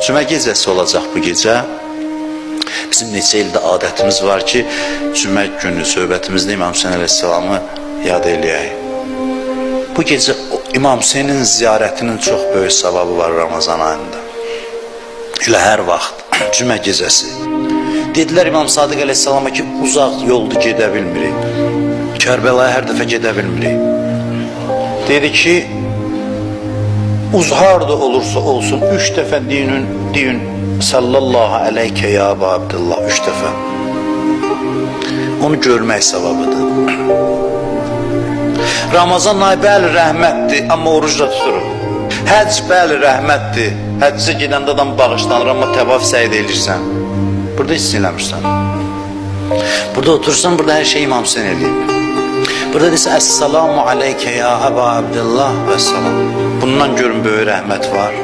Cümə gecəsi olacaq bu gecə. Bizim neçə ildə adətimiz var ki, cümə günü söhbətimizdə İmam Hüseyin əleyhissalamı yad eləyək. Bu gecə İmam Hüseynin ziyarətinin çox böyük savabı var Ramazan ayında. Elə hər vaxt, cümə gecəsi. Dedilər İmam Sadiq əleyhissalama ki, uzaq yoldu gedə bilmirik. Kərbəlaya hər dəfə gedə bilmirik. Dedi ki, harda olursa olsun 3 dəfə deyin sallallahu aleykə ya Əbu Abdullah 3 dəfə. Onu görmək savabıdır. Ramazan ayı bəli rəhmətdir, amma oruc da tuturuq. Həcc bəli rəhmətdir, həccə gedəndə adam bağışlanır, amma təvaf səyid edirsən. Burada hiss eləmirsən. Burada otursan, burada hər şey İmam Hüseyin eləyib. Burada desə, Əssalamu aleykə ya Əbu Abdullah və salam. Bundan görün böyük rəhmət var.